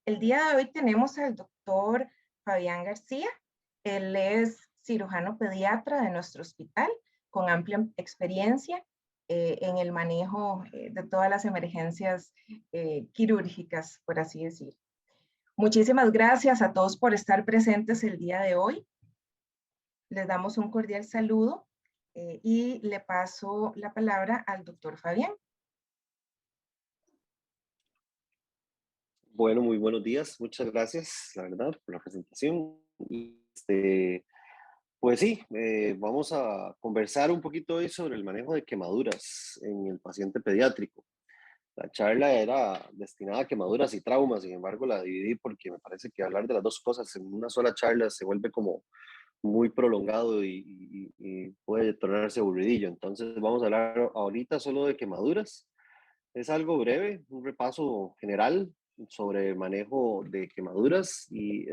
El día de hoy tenemos al doctor Fabián García. Él es cirujano pediatra de nuestro hospital con amplia experiencia en el manejo de todas las emergencias quirúrgicas, por así decir. Muchísimas gracias a todos por estar presentes el día de hoy. Les damos un cordial saludo y le paso la palabra al doctor Fabián. Bueno, muy buenos días. Muchas gracias, la verdad, por la presentación. Y, pues sí, vamos a conversar un poquito hoy sobre el manejo de quemaduras en el paciente pediátrico. La charla era destinada a quemaduras y traumas, sin embargo la dividí porque me parece que hablar de las dos cosas en una sola charla se vuelve como muy prolongado y puede tornarse aburridillo. Entonces vamos a hablar ahorita solo de quemaduras. Es algo breve, un repaso general sobre el manejo de quemaduras y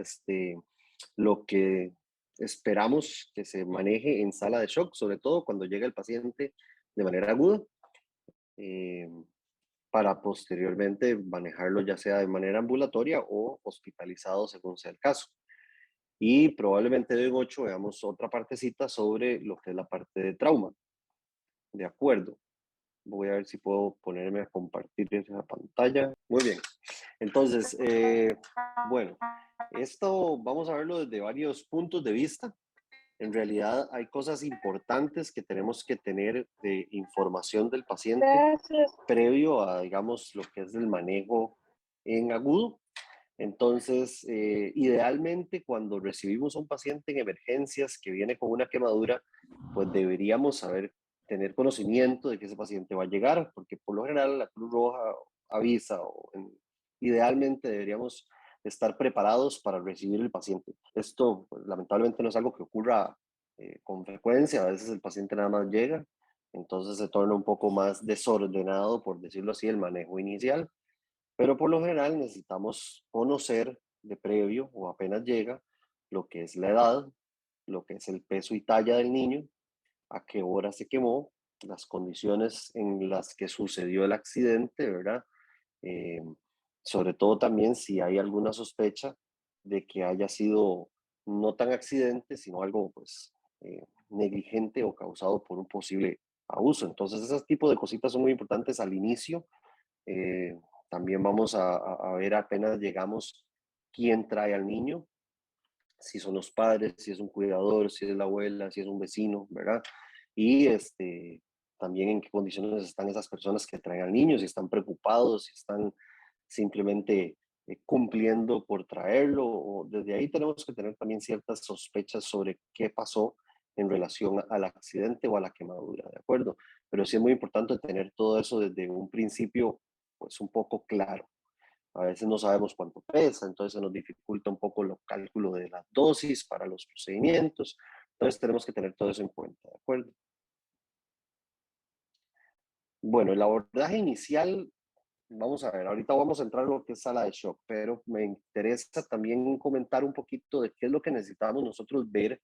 lo que esperamos que se maneje en sala de shock, sobre todo cuando llega el paciente de manera aguda, eh, para posteriormente manejarlo ya sea de manera ambulatoria o hospitalizado según sea el caso. Y probablemente de 8 veamos otra partecita sobre lo que es la parte de trauma. De acuerdo. Voy a ver si puedo ponerme a compartir esa pantalla. Muy bien. Entonces, bueno, esto vamos a verlo desde varios puntos de vista. En realidad hay cosas importantes que tenemos que tener de información del paciente previo a, digamos, lo que es el manejo en agudo. Entonces, idealmente cuando recibimos a un paciente en emergencias que viene con una quemadura, pues deberíamos tener conocimiento de que ese paciente va a llegar, porque por lo general la Cruz Roja avisa idealmente deberíamos estar preparados para recibir el paciente. Esto pues, lamentablemente no es algo que ocurra con frecuencia, a veces el paciente nada más llega, entonces se torna un poco más desordenado, por decirlo así, el manejo inicial. Pero por lo general necesitamos conocer de previo o apenas llega lo que es la edad, lo que es el peso y talla del niño, a qué hora se quemó, las condiciones en las que sucedió el accidente, ¿verdad? Eh, Sobre todo también si hay alguna sospecha de que haya sido no tan accidente, sino algo pues negligente o causado por un posible abuso. Entonces, ese tipo de cositas son muy importantes al inicio. eh, También vamos a ver apenas llegamos quién trae al niño, si son los padres, si es un cuidador, si es la abuela, si es un vecino, ¿verdad? Y también en qué condiciones están esas personas que traen al niño, si están preocupados, si están simplemente cumpliendo por traerlo, o desde ahí tenemos que tener también ciertas sospechas sobre qué pasó en relación al accidente o a la quemadura, ¿de acuerdo? Pero sí es muy importante tener todo eso desde un principio, pues un poco claro. A veces no sabemos cuánto pesa, entonces se nos dificulta un poco el cálculo de las dosis para los procedimientos. Entonces tenemos que tener todo eso en cuenta, ¿de acuerdo? Bueno, el abordaje inicial, vamos a ver, ahorita vamos a entrar en lo que es sala de shock, pero me interesa también comentar un poquito de qué es lo que necesitamos nosotros ver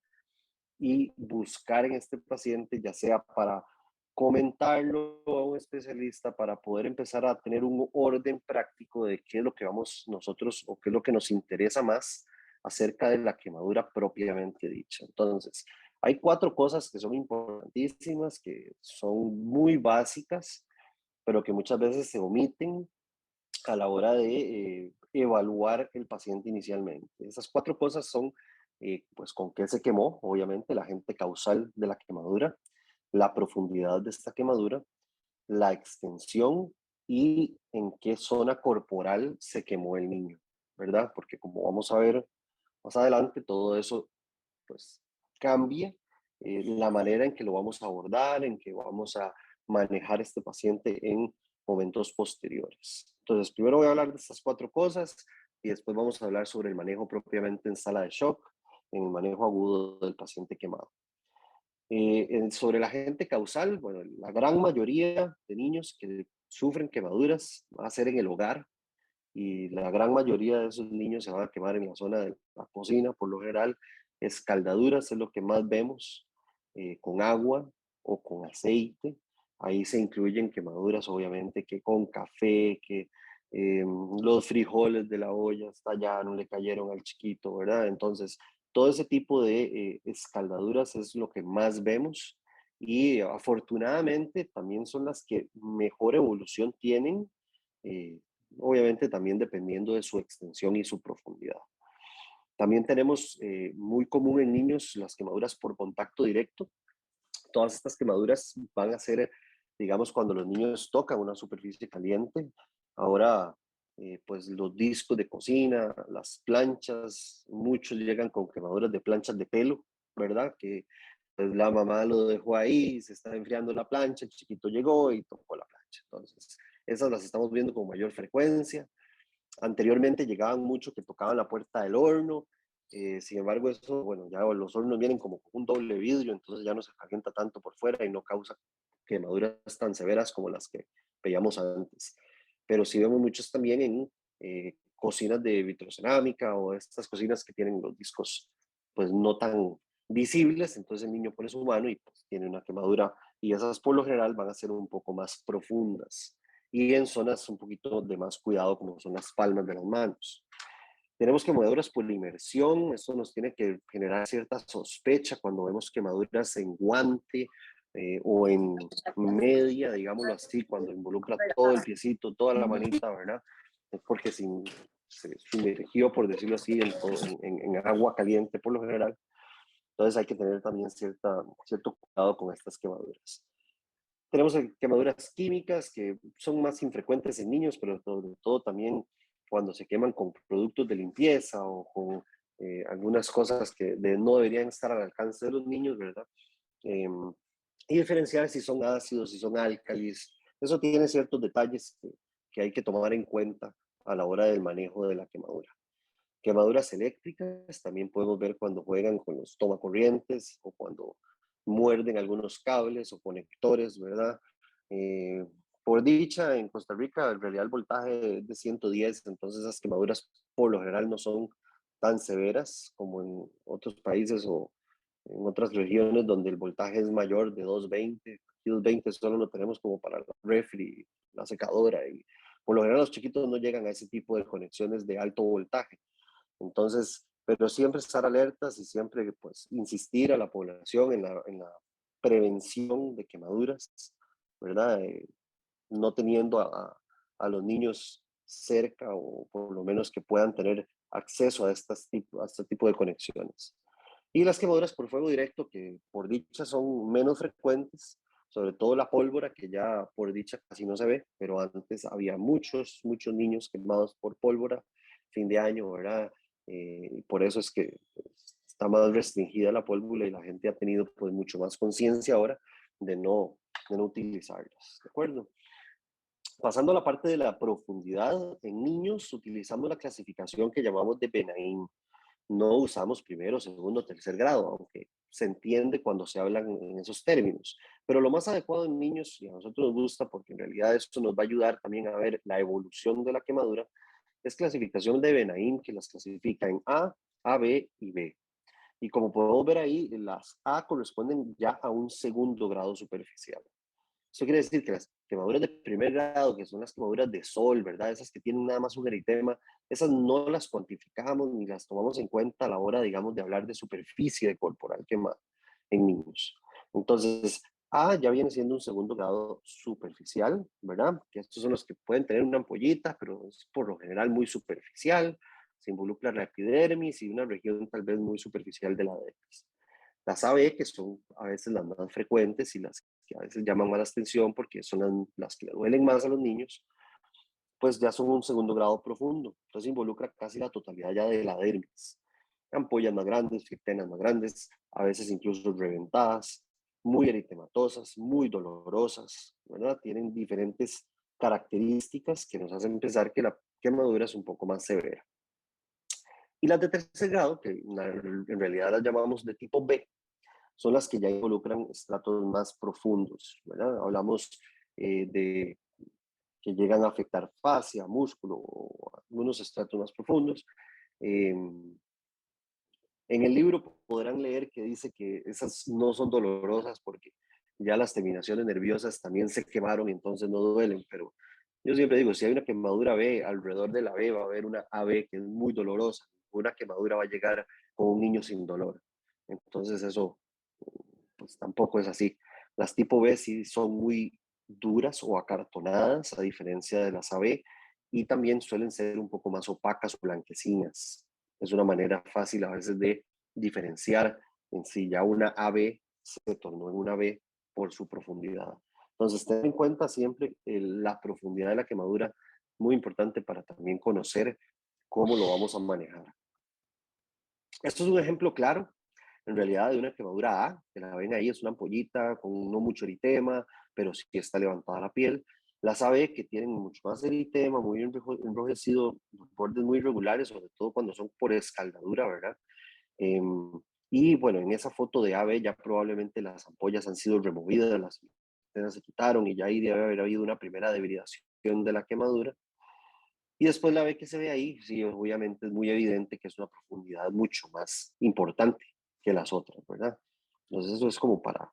y buscar en este paciente, ya sea para comentarlo a un especialista, para poder empezar a tener un orden práctico de qué es lo que vamos nosotros o qué es lo que nos interesa más acerca de la quemadura propiamente dicha. Entonces, hay 4 cosas que son importantísimas, que son muy básicas, pero que muchas veces se omiten a la hora de evaluar el paciente inicialmente. Esas 4 cosas son, pues, con qué se quemó, obviamente, el agente causal de la quemadura, la profundidad de esta quemadura, la extensión y en qué zona corporal se quemó el niño, ¿verdad? Porque como vamos a ver más adelante, todo eso, pues, cambia la manera en que lo vamos a abordar, en que vamos a manejar este paciente en momentos posteriores. Entonces, primero voy a hablar de estas 4 cosas y después vamos a hablar sobre el manejo propiamente en sala de shock, en el manejo agudo del paciente quemado. Sobre el agente causal, bueno, la gran mayoría de niños que sufren quemaduras va a ser en el hogar y la gran mayoría de esos niños se van a quemar en la zona de la cocina, por lo general escaldaduras es lo que más vemos, con agua o con aceite. Ahí se incluyen quemaduras, obviamente, que con café, que los frijoles de la olla estallaron, le cayeron al chiquito, ¿verdad? Entonces, todo ese tipo de escaldaduras es lo que más vemos y afortunadamente también son las que mejor evolución tienen, eh, obviamente también dependiendo de su extensión y su profundidad. También tenemos muy común en niños las quemaduras por contacto directo. Todas estas quemaduras van a ser, digamos, cuando los niños tocan una superficie caliente. Ahora, pues los discos de cocina, las planchas, muchos llegan con quemaduras de planchas de pelo, ¿verdad? Que pues, la mamá lo dejó ahí, se está enfriando la plancha, el chiquito llegó y tocó la plancha. Entonces, esas las estamos viendo con mayor frecuencia. Anteriormente llegaban mucho que tocaban la puerta del horno, sin embargo eso, bueno, ya los hornos vienen como con un doble vidrio, entonces ya no se calienta tanto por fuera y no causa quemaduras tan severas como las que veíamos antes. Pero sí vemos muchos también en cocinas de vitrocerámica o estas cocinas que tienen los discos pues no tan visibles, entonces el niño pone su mano y pues tiene una quemadura y esas por lo general van a ser un poco más profundas y en zonas un poquito de más cuidado como son las palmas de las manos. Tenemos quemaduras por la inmersión, eso nos tiene que generar cierta sospecha cuando vemos quemaduras en guante o en media, digámoslo así, cuando involucra todo el piecito, toda la manita, ¿verdad? Es porque se sumergió, por decirlo así, en agua caliente por lo general. Entonces hay que tener también cierto cuidado con estas quemaduras. Tenemos quemaduras químicas que son más infrecuentes en niños, pero sobre todo también cuando se queman con productos de limpieza o con algunas cosas que no deberían estar al alcance de los niños, ¿verdad? Y diferenciar si son ácidos, si son álcalis. Eso tiene ciertos detalles que hay que tomar en cuenta a la hora del manejo de la quemadura. Quemaduras eléctricas, también podemos ver cuando juegan con los tomacorrientes o cuando muerden algunos cables o conectores, ¿verdad? Eh, por dicha, en Costa Rica, en realidad el voltaje es de 110, entonces esas quemaduras por lo general no son tan severas como en otros países o en otras regiones donde el voltaje es mayor de 220. Aquí 220 solo lo tenemos como para la refri, la secadora, y por lo general los chiquitos no llegan a ese tipo de conexiones de alto voltaje. Entonces, pero siempre estar alertas y siempre pues insistir a la población en la prevención de quemaduras, ¿verdad? No teniendo a los niños cerca o por lo menos que puedan tener acceso a este tipo de conexiones. Y las quemaduras por fuego directo, que por dicha son menos frecuentes, sobre todo la pólvora, que ya por dicha casi no se ve, pero antes había muchos niños quemados por pólvora, fin de año, ¿verdad? Y por eso es que está más restringida la pólvora y la gente ha tenido pues mucho más conciencia ahora de no utilizarlas, ¿de acuerdo? Pasando a la parte de la profundidad, en niños utilizamos la clasificación que llamamos de Benaim. No usamos primero, segundo, tercer grado, aunque se entiende cuando se hablan en esos términos. Pero lo más adecuado en niños, y a nosotros nos gusta porque en realidad esto nos va a ayudar también a ver la evolución de la quemadura, es clasificación de Benaim, que las clasifica en A, B y B. Y como podemos ver ahí, las A corresponden ya a un segundo grado superficial. Eso quiere decir que las quemaduras de primer grado, que son las quemaduras de sol, ¿verdad? Esas que tienen nada más un eritema, esas no las cuantificamos ni las tomamos en cuenta a la hora, digamos, de hablar de superficie de corporal quemada en niños. Entonces, A ya viene siendo un segundo grado superficial, ¿verdad? Que estos son los que pueden tener una ampollita, pero es por lo general muy superficial. Se involucra la epidermis y una región tal vez muy superficial de la dermis. Las AB, que son a veces las más frecuentes y las que a veces llaman más la atención porque son las que le duelen más a los niños, pues ya son un segundo grado profundo. Entonces involucra casi la totalidad ya de la dermis. Ampollas más grandes, fibrenas más grandes, a veces incluso reventadas, muy eritematosas, muy dolorosas, ¿verdad? Tienen diferentes características que nos hacen pensar que la quemadura es un poco más severa. Y las de tercer grado, que en realidad las llamamos de tipo B, son las que ya involucran estratos más profundos, ¿verdad? Hablamos de que llegan a afectar fascia, músculo o algunos estratos más profundos. Eh, en el libro podrán leer que dice que esas no son dolorosas porque ya las terminaciones nerviosas también se quemaron y entonces no duelen, pero Yo siempre digo, si hay una quemadura B, alrededor de la B va a haber una AB que es muy dolorosa. Una quemadura va a llegar con un niño sin dolor. Entonces eso pues tampoco es así. Las tipo B sí son muy duras o acartonadas, a diferencia de las AB, y también suelen ser un poco más opacas o blanquecinas. Es una manera fácil a veces de diferenciar en si ya una AB se tornó en una B por su profundidad. Entonces, ten en cuenta siempre la profundidad de la quemadura, muy importante para también conocer cómo lo vamos a manejar. Esto es un ejemplo claro, en realidad, de una quemadura A, que la ven ahí, es una ampollita con no mucho eritema, pero sí está levantada la piel. Las AB que tienen mucho más eritema, muy enrojecido, bordes muy irregulares, sobre todo cuando son por escaldadura, ¿verdad? Em, y bueno, en esa foto de AB ya probablemente las ampollas han sido removidas, las antenas se quitaron y ya ahí debe haber habido una primera debridación de la quemadura. Y después la B que se ve ahí, sí, obviamente es muy evidente que es una profundidad mucho más importante que las otras, ¿verdad? Entonces eso es como para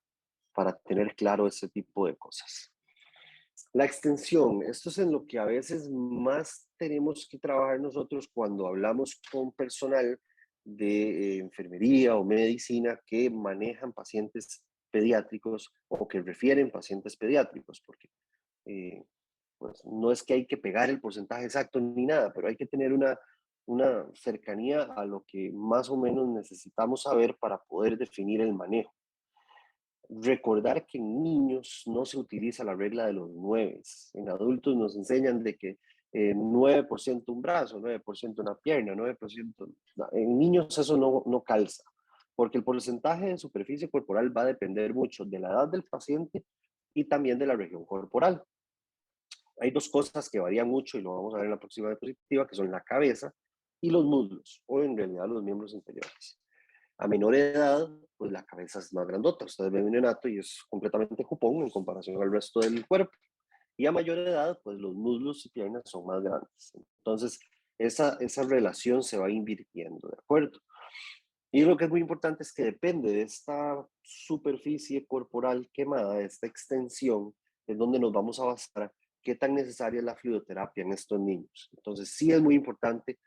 tener claro ese tipo de cosas. La extensión, esto es en lo que a veces más tenemos que trabajar nosotros cuando hablamos con personal de enfermería o medicina que manejan pacientes pediátricos o que refieren pacientes pediátricos, porque eh, pues no es que hay que pegar el porcentaje exacto ni nada, pero hay que tener una cercanía a lo que más o menos necesitamos saber para poder definir el manejo. Recordar que en niños no se utiliza la regla de los 9. En adultos nos enseñan de que 9% un brazo, 9% una pierna, 9%. En niños eso no calza, porque el porcentaje de superficie corporal va a depender mucho de la edad del paciente y también de la región corporal. Hay dos cosas que varían mucho y lo vamos a ver en la próxima diapositiva, que son la cabeza y los muslos, o en realidad los miembros inferiores. A menor edad, pues la cabeza es más grandota. Ustedes ven un neonato y es completamente cupón en comparación al resto del cuerpo. Y a mayor edad, pues los muslos y piernas son más grandes. Entonces, esa relación se va invirtiendo, ¿de acuerdo? Y lo que es muy importante es que depende de esta superficie corporal quemada, de esta extensión, es donde nos vamos a basar qué tan necesaria es la fluidoterapia en estos niños. Entonces, sí es muy importante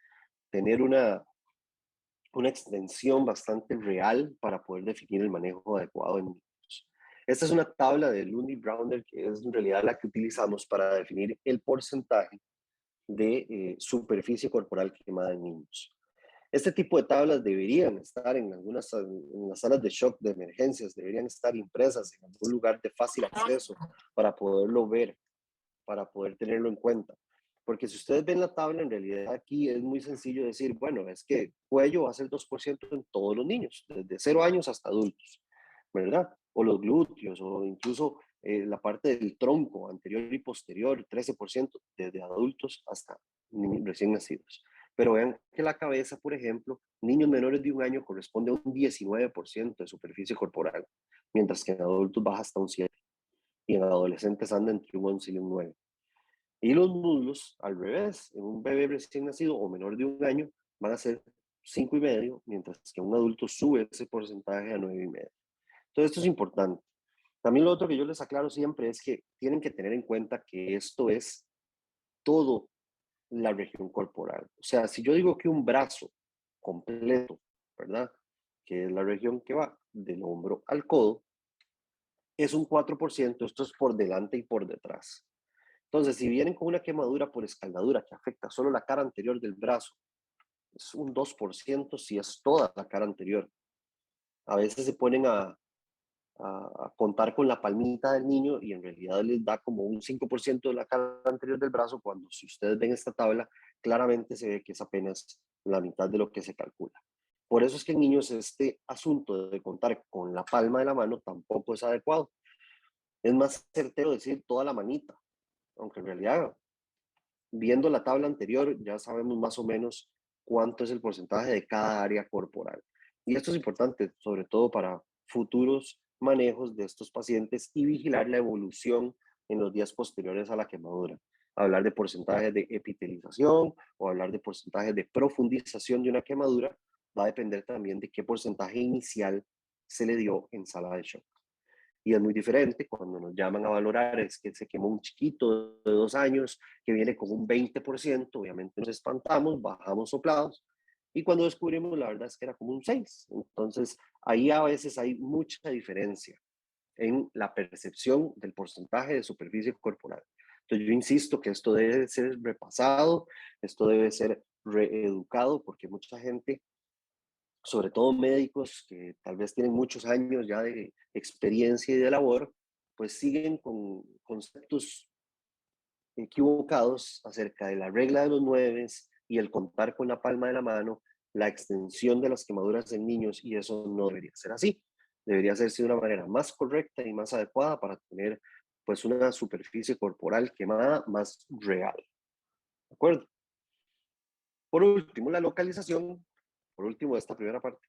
tener una extensión bastante real para poder definir el manejo adecuado en niños. Esta es una tabla de Lundy-Browner que es en realidad la que utilizamos para definir el porcentaje de superficie corporal quemada en niños. Este tipo de tablas deberían estar en las salas de shock de emergencias, deberían estar impresas en algún lugar de fácil acceso para poderlo ver, para poder tenerlo en cuenta. Porque si ustedes ven la tabla, en realidad aquí es muy sencillo decir, bueno, es que cuello va a ser 2% en todos los niños, desde 0 años hasta adultos, ¿verdad? O los glúteos, o incluso la parte del tronco anterior y posterior, 13%, desde adultos hasta recién nacidos. Pero vean que la cabeza, por ejemplo, niños menores de 1 año corresponde a un 19% de superficie corporal, mientras que en adultos baja hasta un 7% y en adolescentes anda entre un 11 y un 9%. Y los muslos, al revés, en un bebé recién nacido o menor de 1 año, van a ser 5,5, mientras que un adulto sube ese porcentaje a 9,5. Entonces, esto es importante. También lo otro que yo les aclaro siempre es que tienen que tener en cuenta que esto es todo la región corporal. O sea, si yo digo que un brazo completo, ¿verdad? Que es la región que va del hombro al codo, es un 4%, esto es por delante y por detrás. Entonces, si vienen con una quemadura por escaldadura que afecta solo la cara anterior del brazo, es un 2% si es toda la cara anterior. A veces se ponen a contar con la palmita del niño y en realidad les da como un 5% de la cara anterior del brazo, cuando si ustedes ven esta tabla, claramente se ve que es apenas la mitad de lo que se calcula. Por eso es que en niños este asunto de contar con la palma de la mano tampoco es adecuado. Es más certero decir toda la manita, aunque en realidad, viendo la tabla anterior, ya sabemos más o menos cuánto es el porcentaje de cada área corporal. Y esto es importante, sobre todo para futuros manejos de estos pacientes y vigilar la evolución en los días posteriores a la quemadura. Hablar de porcentajes de epitelización o hablar de porcentajes de profundización de una quemadura va a depender también de qué porcentaje inicial se le dio en sala de shock. Y es muy diferente cuando nos llaman a valorar, es que se quemó un chiquito de 2 años que viene con un 20%, obviamente nos espantamos, bajamos soplados, y cuando descubrimos la verdad es que era como un 6%. Entonces ahí a veces hay mucha diferencia en la percepción del porcentaje de superficie corporal. Entonces yo insisto que esto debe ser repasado, esto debe ser reeducado, porque mucha gente, sobre todo médicos que tal vez tienen muchos años ya de experiencia y de labor, pues siguen con conceptos equivocados acerca de la regla de los 9 y el contar con la palma de la mano la extensión de las quemaduras en niños, y eso no debería ser así. Debería hacerse de una manera más correcta y más adecuada para tener pues una superficie corporal quemada más real. ¿De acuerdo? Por último, la localización. Por último, de esta primera parte.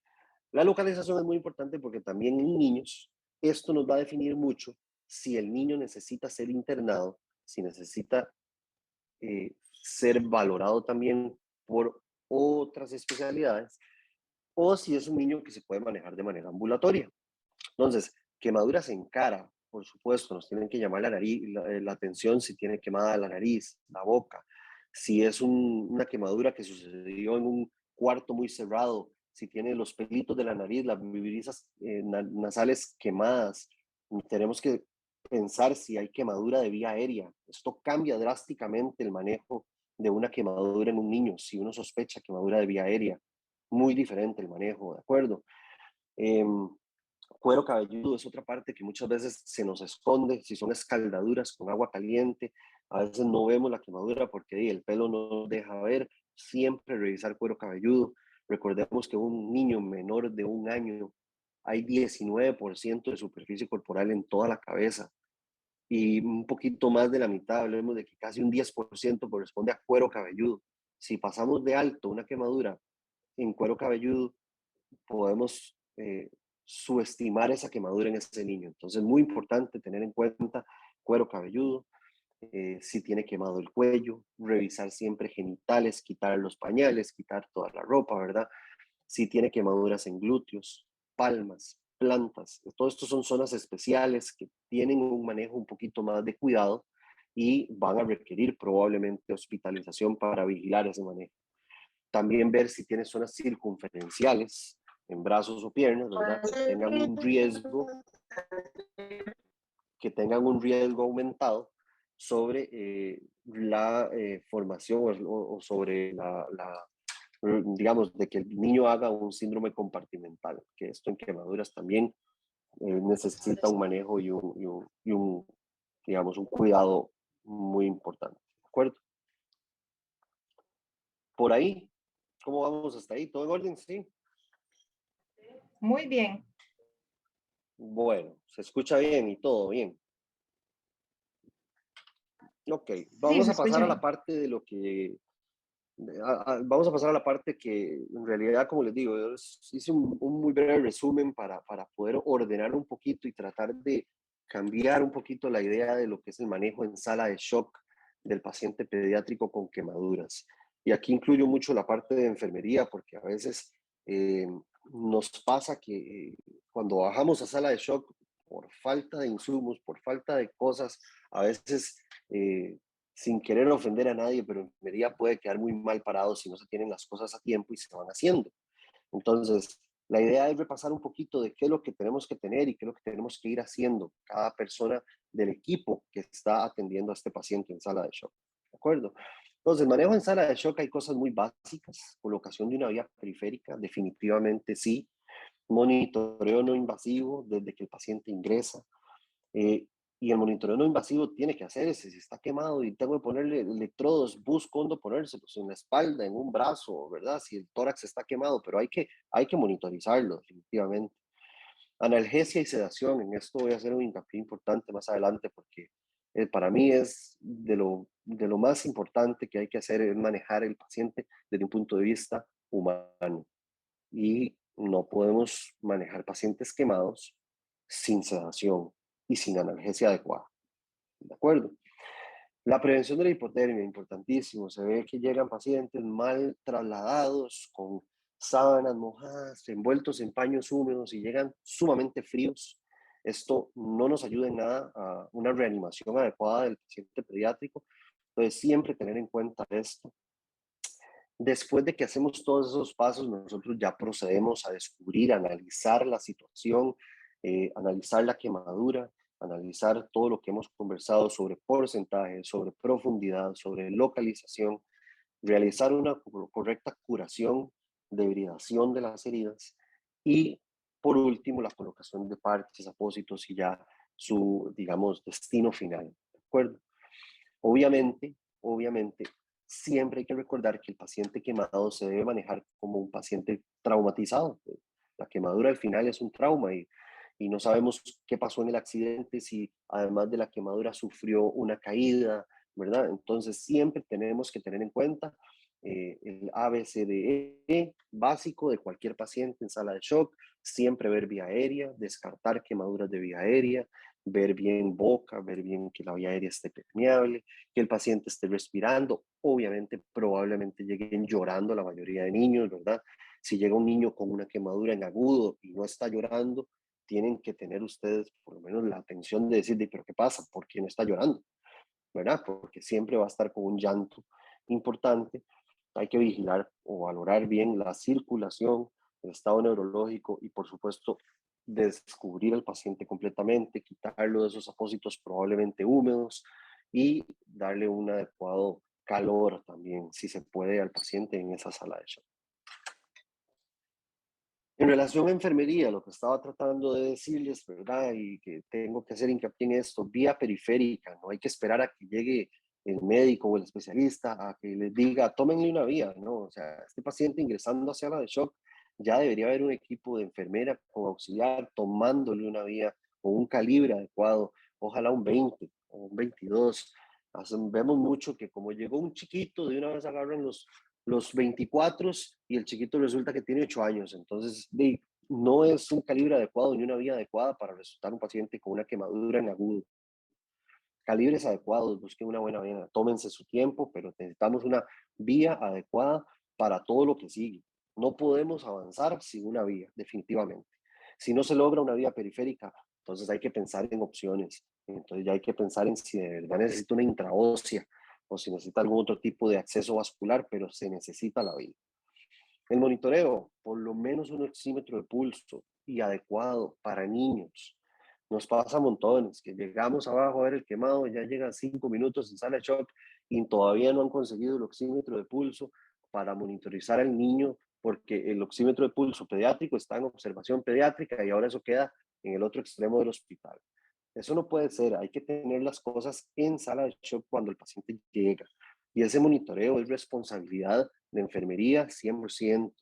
La localización es muy importante porque también en niños esto nos va a definir mucho si el niño necesita ser internado, si necesita ser valorado también por otras especialidades, o si es un niño que se puede manejar de manera ambulatoria. Entonces, quemaduras en cara, por supuesto, nos tienen que llamar la nariz, la atención si tiene quemada la nariz, la boca, si es una quemadura que sucedió en un cuarto muy cerrado, si tiene los pelitos de la nariz, las virillas nasales quemadas, tenemos que pensar si hay quemadura de vía aérea. Esto cambia drásticamente el manejo de una quemadura en un niño. Si uno sospecha quemadura de vía aérea, muy diferente el manejo, ¿de acuerdo? Eh, Cuero cabelludo es otra parte que muchas veces se nos esconde, si son escaldaduras con agua caliente, a veces no vemos la quemadura porque el pelo no nos deja ver, siempre revisar cuero cabelludo. Recordemos que un niño menor de 1 año hay 19% de superficie corporal en toda la cabeza, y un poquito más de la mitad, hablemos de que casi un 10% corresponde a cuero cabelludo. Si pasamos de alto una quemadura en cuero cabelludo, podemos subestimar esa quemadura en ese niño. Entonces, muy importante tener en cuenta cuero cabelludo, si tiene quemado el cuello, revisar siempre genitales, quitar los pañales, quitar toda la ropa, ¿verdad? Si tiene quemaduras en glúteos, palmas, plantas. Todo esto son zonas especiales que tienen un manejo un poquito más de cuidado y van a requerir probablemente hospitalización para vigilar ese manejo. También ver si tiene zonas circunferenciales en brazos o piernas, ¿verdad? Que tengan un riesgo aumentado sobre la formación o sobre digamos, de que el niño haga un síndrome compartimental, que esto en quemaduras también necesita un manejo y un, digamos, un cuidado muy importante, ¿de acuerdo? Por ahí, ¿cómo vamos hasta ahí? ¿Todo en orden? Sí. Muy bien. Bueno, se escucha bien y todo bien. Ok, Sí, vamos se a pasar escucha a la bien. parte de lo que, vamos a pasar a la parte que en realidad, como les digo, yo hice un muy breve resumen para poder ordenar un poquito y tratar de cambiar un poquito la idea de lo que es el manejo en sala de shock del paciente pediátrico con quemaduras. Y aquí incluyo mucho la parte de enfermería, porque a veces nos pasa que cuando bajamos a sala de shock, por falta de insumos, por falta de cosas, a veces sin querer ofender a nadie, pero enfermería puede quedar muy mal parado si no se tienen las cosas a tiempo y se van haciendo. Entonces, la idea es repasar un poquito de qué es lo que tenemos que tener y qué es lo que tenemos que ir haciendo cada persona del equipo que está atendiendo a este paciente en sala de shock. ¿De acuerdo? Entonces, manejo en sala de shock hay cosas muy básicas. Colocación de una vía periférica, definitivamente sí. Monitoreo no invasivo desde que el paciente ingresa. Y el monitoreo no invasivo tiene que hacerse. Si está quemado y tengo que ponerle electrodos, busco dónde ponérselos, en la espalda, en un brazo, ¿verdad? Si el tórax está quemado, pero hay que monitorizarlo definitivamente. Analgesia y sedación, en esto voy a hacer un hincapié importante más adelante porque para mí es de lo más importante que hay que hacer, es manejar el paciente desde un punto de vista humano. Y no podemos manejar pacientes quemados sin sedación y sin analgesia adecuada. ¿De acuerdo? La prevención de la hipotermia, importantísimo. Se ve que llegan pacientes mal trasladados, con sábanas mojadas, envueltos en paños húmedos y llegan sumamente fríos. esto no nos ayuda en nada a una reanimación adecuada del paciente pediátrico. Entonces, siempre tener en cuenta esto. Después de que hacemos todos esos pasos, nosotros ya procedemos a descubrir, a analizar la situación, analizar la quemadura, analizar todo lo que hemos conversado sobre porcentaje, sobre profundidad, sobre localización, realizar una correcta curación de hibridación de las heridas y, por último, la colocación de parches, apósitos y ya su, digamos, destino final. ¿De acuerdo? Obviamente, siempre hay que recordar que el paciente quemado se debe manejar como un paciente traumatizado. La quemadura al final es un trauma y no sabemos qué pasó en el accidente, si además de la quemadura sufrió una caída, ¿verdad? Entonces siempre tenemos que tener en cuenta el ABCDE básico de cualquier paciente en sala de shock, siempre ver vía aérea, descartar quemaduras de vía aérea, ver bien boca, ver bien que la vía aérea esté permeable, que el paciente esté respirando. Obviamente, probablemente lleguen llorando la mayoría de niños, ¿verdad? Si llega un niño con una quemadura en agudo y no está llorando, tienen que tener ustedes por lo menos la atención de decirle, pero ¿qué pasa? ¿Por qué no está llorando? ¿Verdad? Porque siempre va a estar con un llanto importante. Hay que vigilar o valorar bien la circulación, el estado neurológico y, por supuesto, descubrir al paciente completamente, quitarlo de esos apósitos probablemente húmedos y darle un adecuado calor también, si se puede, al paciente en esa sala de shock. En relación a enfermería, lo que estaba tratando de decirles, ¿verdad? Y que tengo que hacer hincapié en esto, vía periférica, no hay que esperar a que llegue el médico o el especialista a que les diga, tómenle una vía, ¿no? O sea, este paciente ingresando hacia la de shock, ya debería haber un equipo de enfermera con auxiliar tomándole una vía o un calibre adecuado, ojalá un 20 o un 22. Vemos mucho que como llegó un chiquito, de una vez agarran los 24 y el chiquito resulta que tiene 8 años. Entonces, no es un calibre adecuado ni una vía adecuada para resultar un paciente con una quemadura en agudo. Calibres adecuados, busquen una buena vía, tómense su tiempo, pero necesitamos una vía adecuada para todo lo que sigue. No podemos avanzar sin una vía, definitivamente. Si no se logra una vía periférica, entonces hay que pensar en opciones. Entonces ya hay que pensar en si de verdad necesita una intraósea o si necesita algún otro tipo de acceso vascular, pero se necesita la vía. El monitoreo, por lo menos un oxímetro de pulso y adecuado para niños. Nos pasa montones, que llegamos abajo a ver el quemado, ya llegan 5 minutos en sala de shock y todavía no han conseguido el oxímetro de pulso para monitorizar al niño, porque el oxímetro de pulso pediátrico está en observación pediátrica y ahora eso queda en el otro extremo del hospital. Eso no puede ser, hay que tener las cosas en sala de shock cuando el paciente llega. Y ese monitoreo es responsabilidad de enfermería 100%.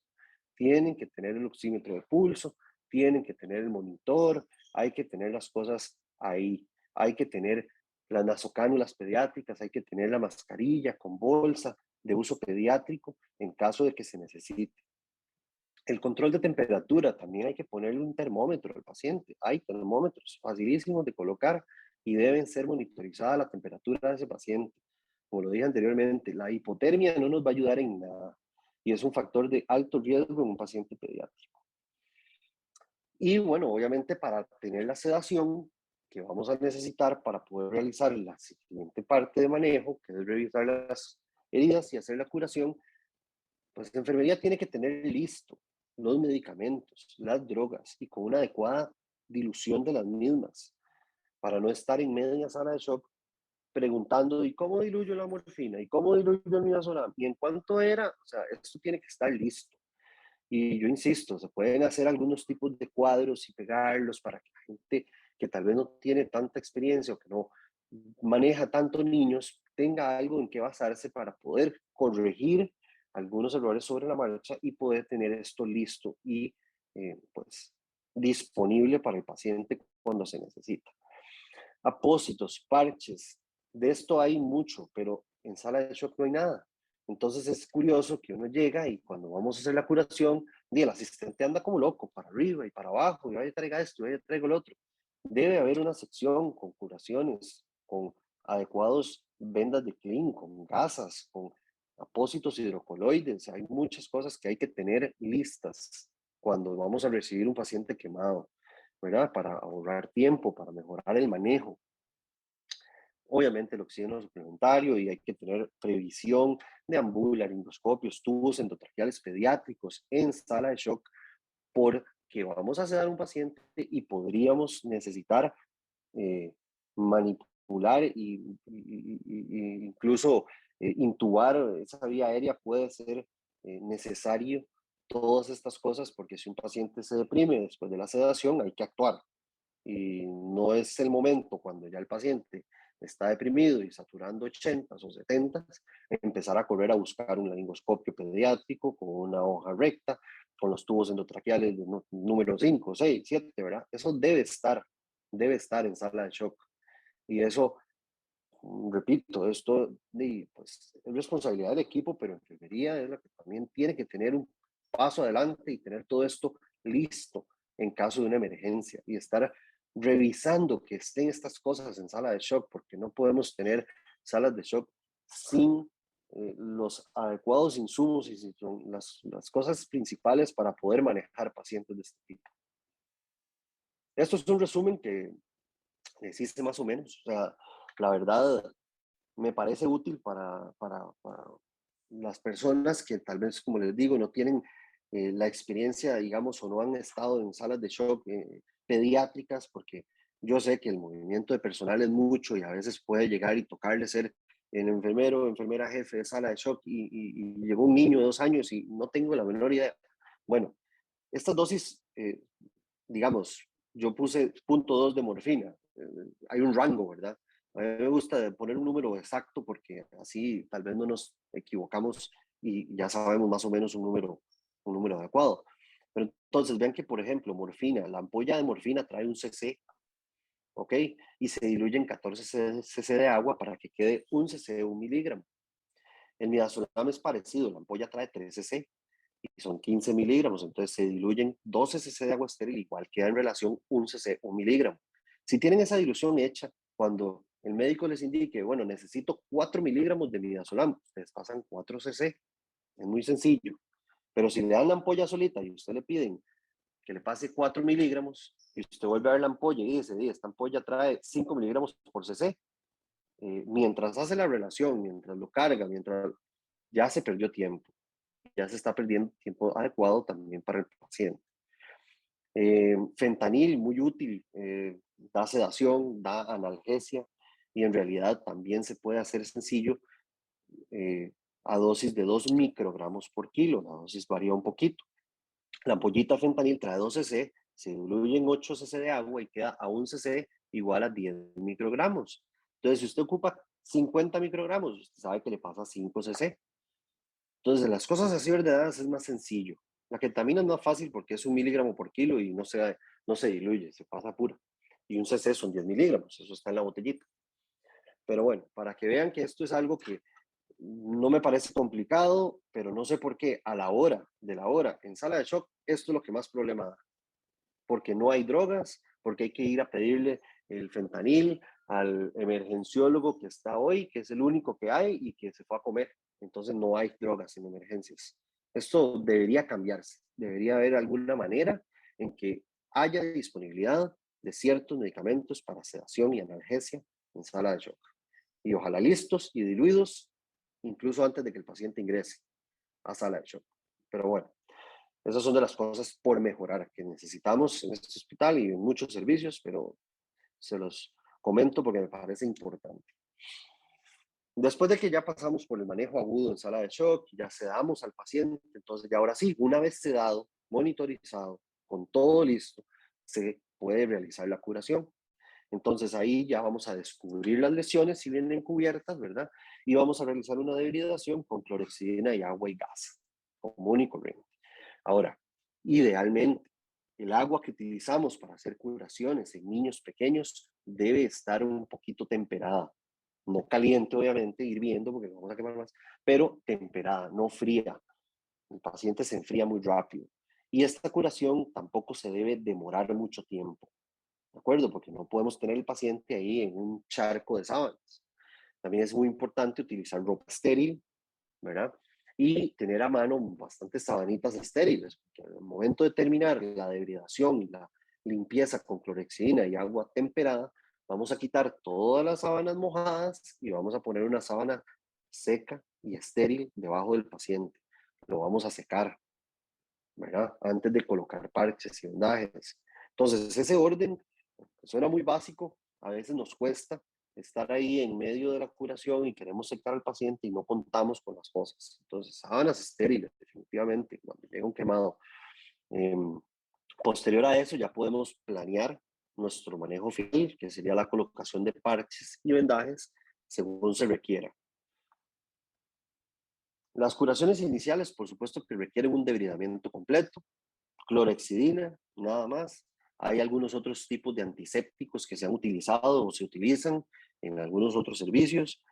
Tienen que tener el oxímetro de pulso, tienen que tener el monitor, hay que tener las cosas ahí. Hay que tener las nasocánulas pediátricas, hay que tener la mascarilla con bolsa de uso pediátrico en caso de que se necesite. El control de temperatura, también hay que ponerle un termómetro al paciente. Hay termómetros facilísimos de colocar y deben ser monitorizadas la temperatura de ese paciente. Como lo dije anteriormente, la hipotermia no nos va a ayudar en nada y es un factor de alto riesgo en un paciente pediátrico. Y bueno, obviamente para tener la sedación que vamos a necesitar para poder realizar la siguiente parte de manejo, que es revisar las heridas y hacer la curación, pues la enfermería tiene que tener listo los medicamentos, las drogas y con una adecuada dilución de las mismas para no estar en media sala de shock preguntando ¿y cómo diluyo la morfina? ¿Y cómo diluyo el midazolam? ¿Y en cuánto era? O sea, esto tiene que estar listo. Y yo insisto, se pueden hacer algunos tipos de cuadros y pegarlos para que la gente que tal vez no tiene tanta experiencia o que no maneja tanto niños tenga algo en que basarse para poder corregir algunos errores sobre la marcha y poder tener esto listo y pues disponible para el paciente cuando se necesita. Apósitos, parches, de esto hay mucho, pero en sala de shock no hay nada. Entonces es curioso que uno llega y cuando vamos a hacer la curación, el asistente anda como loco, para arriba y para abajo, y vaya traiga esto, vaya traigo el otro. Debe haber una sección con curaciones, con adecuados vendas de clean, con gasas, con apósitos hidrocoloides. Hay muchas cosas que hay que tener listas cuando vamos a recibir un paciente quemado. ¿verdad? Para ahorrar tiempo, para mejorar el manejo. Obviamente el oxígeno suplementario y hay que tener previsión de ambulas, laringoscopios, tubos endotraqueales pediátricos en sala de shock porque vamos a sedar a un paciente y podríamos necesitar manipular y incluso intubar esa vía aérea puede ser necesario todas estas cosas porque si un paciente se deprime después de la sedación hay que actuar y no es el momento cuando ya el paciente está deprimido y saturando 80 o 70, empezar a correr a buscar un laringoscopio pediátrico con una hoja recta, con los tubos endotraqueales de número 5, 6, 7, ¿verdad? Eso debe estar en sala de shock. Y eso, repito, esto pues, es responsabilidad del equipo, pero enfermería es la que también tiene que tener un paso adelante y tener todo esto listo en caso de una emergencia y estar revisando que estén estas cosas en sala de shock, porque no podemos tener salas de shock sin los adecuados insumos y sin las cosas principales para poder manejar pacientes de este tipo. Esto es un resumen que existe más o menos. O sea, la verdad me parece útil para las personas que tal vez, como les digo, no tienen la experiencia, digamos, o no han estado en salas de shock pediátricas, porque yo sé que el movimiento de personal es mucho y a veces puede llegar y tocarle ser el enfermero, enfermera jefe de sala de shock y llegó un niño de 2 años y no tengo la menor idea. Bueno, estas dosis, digamos, yo puse 0.2 de morfina, hay un rango, ¿verdad? A mí me gusta poner un número exacto porque así tal vez no nos equivocamos y ya sabemos más o menos un número adecuado. Pero entonces vean que, por ejemplo, morfina, la ampolla de morfina trae un cc, ¿ok? Y se diluye en 14 cc de agua para que quede un cc de 1 miligramo. El midazolam es parecido, la ampolla trae 3 cc y son 15 miligramos, entonces se diluyen 12 cc de agua estéril, igual queda en relación 1 cc, 1 miligramo. Si tienen esa dilución hecha, cuando el médico les indique, bueno, necesito 4 miligramos de midazolam, ustedes pasan 4 cc, es muy sencillo. Pero si le dan la ampolla solita y usted le piden que le pase 4 miligramos, y usted vuelve a ver la ampolla y dice, esta ampolla trae 5 miligramos por cc, mientras hace la relación, mientras lo carga, mientras ya se perdió tiempo, ya se está perdiendo tiempo adecuado también para el paciente. Fentanil, muy útil, da sedación, da analgesia y en realidad también se puede hacer sencillo a dosis de 2 microgramos por kilo. La dosis varía un poquito. La ampollita fentanil trae 2 cc, se diluye en 8 cc de agua y queda a 1 cc igual a 10 microgramos. Entonces, si usted ocupa 50 microgramos, usted sabe que le pasa 5 cc. Entonces, las cosas así ordenadas es más sencillo. La ketamina es más fácil porque es 1 miligramo por kilo y no se diluye, se pasa pura. Y un cc son 10 miligramos, eso está en la botellita. Pero bueno, para que vean que esto es algo que no me parece complicado, pero no sé por qué a la hora de la hora en sala de shock, esto es lo que más problema da. Porque no hay drogas, porque hay que ir a pedirle el fentanil al emergenciólogo que está hoy, que es el único que hay y que se fue a comer. Entonces no hay drogas en emergencias. Esto debería cambiarse. Debería haber alguna manera en que haya disponibilidad de ciertos medicamentos para sedación y analgesia en sala de shock. Y ojalá listos y diluidos, incluso antes de que el paciente ingrese a sala de shock. Pero bueno, esas son de las cosas por mejorar que necesitamos en este hospital y en muchos servicios, pero se los comento porque me parece importante. Después de que ya pasamos por el manejo agudo en sala de shock, ya sedamos al paciente, entonces ya ahora sí, una vez sedado, monitorizado, con todo listo, se puede realizar la curación. Entonces ahí ya vamos a descubrir las lesiones si vienen cubiertas, ¿verdad? Y vamos a realizar una debridación con clorexidina y agua y gas, común y corriente. Ahora, idealmente, el agua que utilizamos para hacer curaciones en niños pequeños debe estar un poquito temperada. No caliente, obviamente, hirviendo porque vamos a quemar más, pero temperada, no fría. El paciente se enfría muy rápido. Y esta curación tampoco se debe demorar mucho tiempo. ¿De acuerdo? Porque no podemos tener el paciente ahí en un charco de sábanas. También es muy importante utilizar ropa estéril, ¿verdad? Y tener a mano bastantes sabanitas estériles, porque al momento de terminar la debridación y limpieza con clorexidina y agua temperada, vamos a quitar todas las sábanas mojadas y vamos a poner una sábana seca y estéril debajo del paciente. Lo vamos a secar, ¿verdad? Antes de colocar parches y vendajes. Entonces, ese orden, que suena muy básico, a veces nos cuesta estar ahí en medio de la curación y queremos secar al paciente y no contamos con las cosas. Entonces, sábanas estériles, definitivamente, cuando llega un quemado. Eh, Posterior a eso, ya podemos planear nuestro manejo final, que sería la colocación de parches y vendajes según se requiera. Las curaciones iniciales, por supuesto, que requieren un debridamiento completo, clorexidina, nada más. Hay algunos otros tipos de antisépticos que se han utilizado o se utilizan en algunos otros servicios,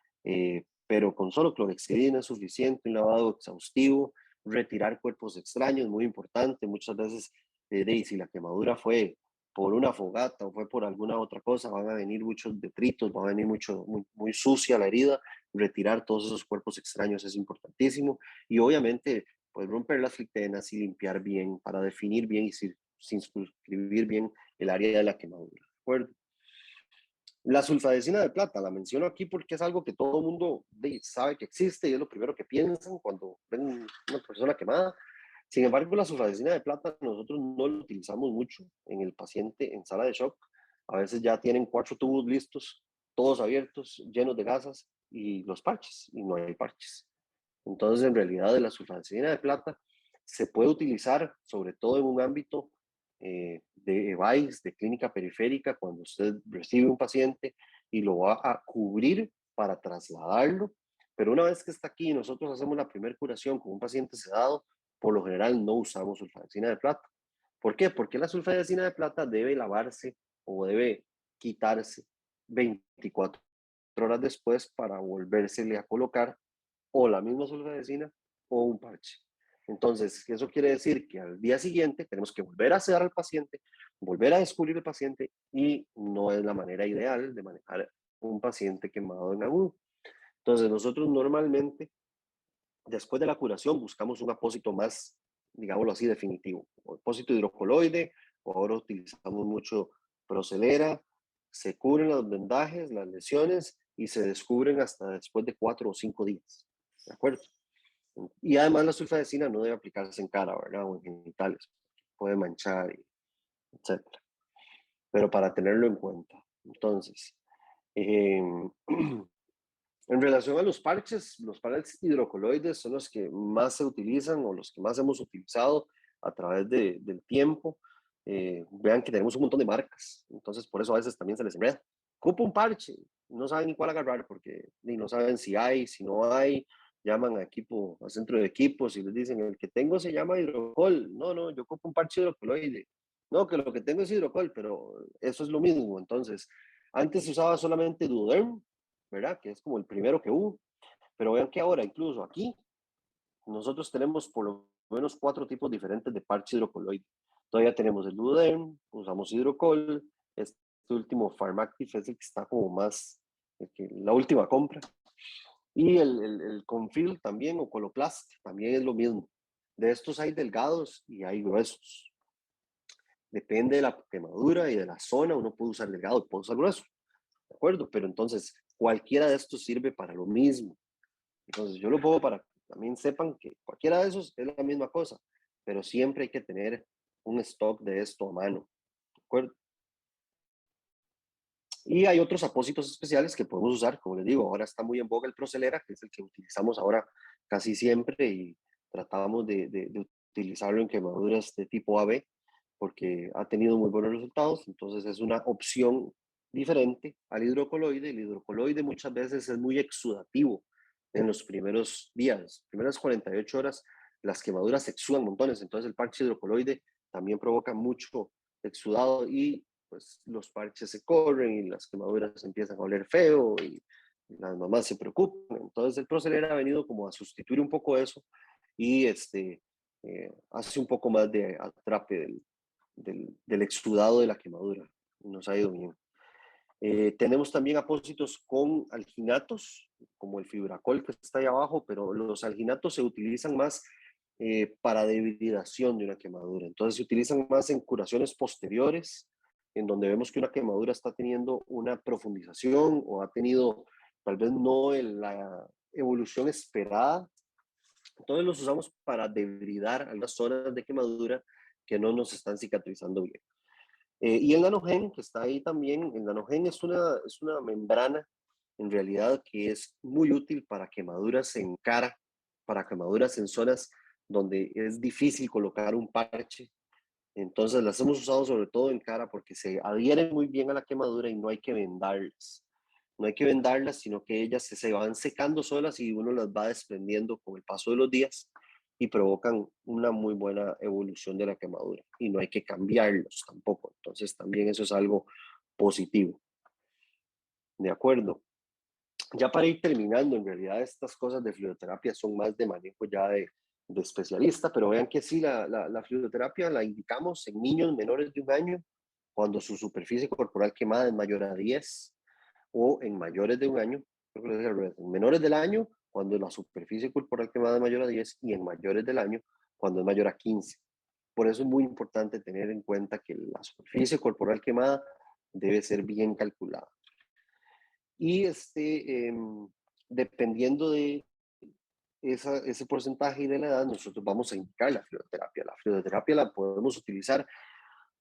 pero con solo clorexidina es suficiente, un lavado exhaustivo, retirar cuerpos extraños, muy importante. Muchas veces, si la quemadura fue por una fogata o fue por alguna otra cosa, van a venir muchos detritos, va a venir muy sucia la herida. Retirar todos esos cuerpos extraños es importantísimo. Y obviamente, pues romper las flictenas y limpiar bien para definir bien y circunscribir bien el área de la quemadura. ¿De acuerdo? La sulfadecina de plata, la menciono aquí porque es algo que todo el mundo sabe que existe y es lo primero que piensan cuando ven una persona quemada. Sin embargo, la sulfadecina de plata nosotros no la utilizamos mucho en el paciente en sala de shock. A veces ya tienen 4 tubos listos, todos abiertos, llenos de gasas y los parches, y no hay parches. Entonces, en realidad, de la sulfadecina de plata se puede utilizar, sobre todo en un ámbito de EVAIS, de clínica periférica, cuando usted recibe un paciente y lo va a cubrir para trasladarlo. Pero una vez que está aquí y nosotros hacemos la primera curación con un paciente sedado, por lo general no usamos sulfadecina de plata. ¿Por qué? Porque la sulfadecina de plata debe lavarse o debe quitarse 24 horas después para volvérsele a colocar o la misma sulfadecina o un parche. Entonces, eso quiere decir que al día siguiente tenemos que volver a sedar al paciente, volver a descubrir el paciente y no es la manera ideal de manejar un paciente quemado en agudo. Entonces, nosotros normalmente, después de la curación, buscamos un apósito más, digámoslo así, definitivo. O apósito hidrocoloide, o ahora utilizamos mucho procelera, se cubren los vendajes, las lesiones y se descubren hasta después de 4 o 5 días. ¿De acuerdo? Y además la sulfadecina no debe aplicarse en cara, ¿verdad? O en genitales. Puede manchar, etc. Pero para tenerlo en cuenta. Entonces, en relación a los parches hidrocoloides son los que más se utilizan o los que más hemos utilizado a través del tiempo. Vean que tenemos un montón de marcas, entonces por eso a veces también se les enreda. Ocupa un parche, no saben ni cuál agarrar porque ni no saben si hay, si no hay. Llaman a equipo, a centro de equipos y les dicen, el que tengo se llama hidrocol. No, no, yo ocupo un parche hidrocoloide. No, que lo que tengo es hidrocol, pero eso es lo mismo. Entonces, antes se usaba solamente Duoderm, ¿verdad? Que es como el primero que hubo. Pero vean que ahora, incluso aquí, nosotros tenemos por lo menos 4 tipos diferentes de parche hidrocoloide. Todavía tenemos el Duoderm, usamos hidrocol, este último Pharmactive es el que está como más, la última compra. Y el Confil también, o Coloplast, también es lo mismo. De estos hay delgados y hay gruesos. Depende de la quemadura y de la zona, uno puede usar delgado, puede usar grueso. ¿De acuerdo? Pero entonces, cualquiera de estos sirve para lo mismo. Entonces, yo lo pongo para que también sepan que cualquiera de esos es la misma cosa, pero siempre hay que tener un stock de esto a mano. ¿De acuerdo? Y hay otros apósitos especiales que podemos usar, como les digo, ahora está muy en boga el Procelera, que es el que utilizamos ahora casi siempre y tratamos de utilizarlo en quemaduras de tipo AB porque ha tenido muy buenos resultados, entonces es una opción diferente al hidrocoloide. El hidrocoloide muchas veces es muy exudativo en los primeros días, primeras 48 horas, las quemaduras exudan montones, entonces el parche hidrocoloide también provoca mucho exudado y pues los parches se corren y las quemaduras empiezan a oler feo y las mamás se preocupan. Entonces el Procelera ha venido como a sustituir un poco eso y hace un poco más de atrape del exudado de la quemadura. Nos ha ido bien. Tenemos también apósitos con alginatos, como el fibracol que está ahí abajo, pero los alginatos se utilizan más para debilidación de una quemadura. Entonces se utilizan más en curaciones posteriores, en donde vemos que una quemadura está teniendo una profundización o ha tenido tal vez no la evolución esperada. Entonces los usamos para debridar algunas zonas de quemadura que no nos están cicatrizando bien. Y el nanogen, que está ahí también, el nanogen es una membrana en realidad que es muy útil para quemaduras en cara, para quemaduras en zonas donde es difícil colocar un parche. Entonces las hemos usado sobre todo en cara porque se adhieren muy bien a la quemadura y no hay que vendarlas. No hay que vendarlas, sino que ellas se van secando solas y uno las va desprendiendo con el paso de los días y provocan una muy buena evolución de la quemadura. Y no hay que cambiarlos tampoco. Entonces también eso es algo positivo. De acuerdo. Ya para ir terminando, en realidad estas cosas de fluidoterapia son más de manejo ya de especialista, pero vean que sí, la fluidoterapia la indicamos en niños menores de 1 año, cuando su superficie corporal quemada es mayor a 10, o en mayores de 1 año, creo que lo dije al revés, en menores del año, cuando la superficie corporal quemada es mayor a 10, y en mayores del año, cuando es mayor a 15. Por eso es muy importante tener en cuenta que la superficie corporal quemada debe ser bien calculada. Y dependiendo de ese porcentaje y de la edad, nosotros vamos a indicar la fluidoterapia. La fluidoterapia la podemos utilizar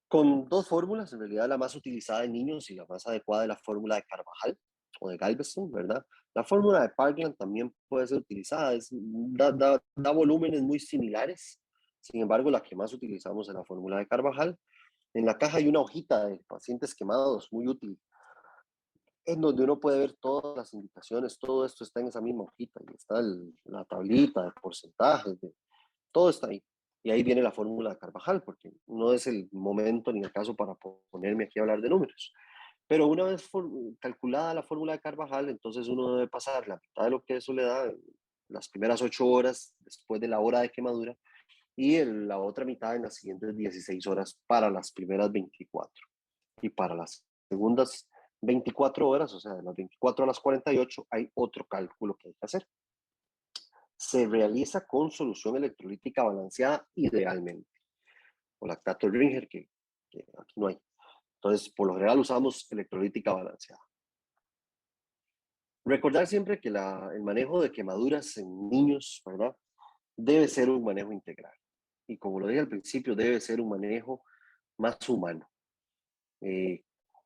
con 2 fórmulas, en realidad la más utilizada en niños y la más adecuada es la fórmula de Carvajal o de Galveston, ¿verdad? La fórmula de Parkland también puede ser utilizada, da volúmenes muy similares, sin embargo la que más utilizamos es la fórmula de Carvajal. En la caja hay una hojita de pacientes quemados, muy útil, en donde uno puede ver todas las indicaciones, todo esto está en esa misma hojita, y está la tablita de porcentajes, todo está ahí. Y ahí viene la fórmula de Carvajal, porque no es el momento ni el caso para ponerme aquí a hablar de números. Pero una vez calculada la fórmula de Carvajal, entonces uno debe pasar la mitad de lo que eso le da, las primeras 8 horas después de la hora de quemadura, y la otra mitad en las siguientes 16 horas para las primeras 24. Y para las segundas 24 horas, o sea, de las 24 a las 48, hay otro cálculo que hay que hacer. Se realiza con solución electrolítica balanceada idealmente, o lactato Ringer, que aquí no hay. Entonces, por lo general usamos electrolítica balanceada. Recordar siempre que el manejo de quemaduras en niños, ¿verdad? Debe ser un manejo integral. Y como lo dije al principio, debe ser un manejo más humano.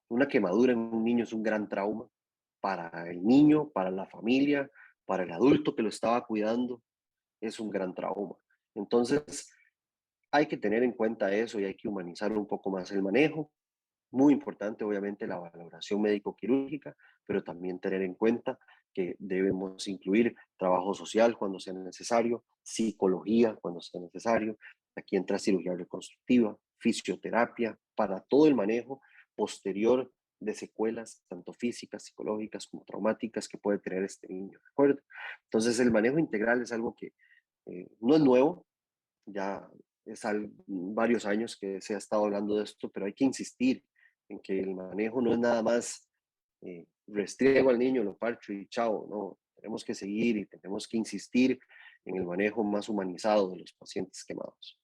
Una quemadura en un niño es un gran trauma para el niño, para la familia, para el adulto que lo estaba cuidando, es un gran trauma. Entonces, hay que tener en cuenta eso y hay que humanizar un poco más el manejo. Muy importante, obviamente, la valoración médico-quirúrgica, pero también tener en cuenta que debemos incluir trabajo social cuando sea necesario, psicología cuando sea necesario. Aquí entra cirugía reconstructiva, fisioterapia, para todo el manejo posterior de secuelas, tanto físicas, psicológicas como traumáticas que puede tener este niño, ¿de acuerdo? Entonces, el manejo integral es algo que no es nuevo, ya es varios años que se ha estado hablando de esto, pero hay que insistir en que el manejo no es nada más restriego al niño, lo parcho y chao, no, tenemos que seguir y tenemos que insistir en el manejo más humanizado de los pacientes quemados.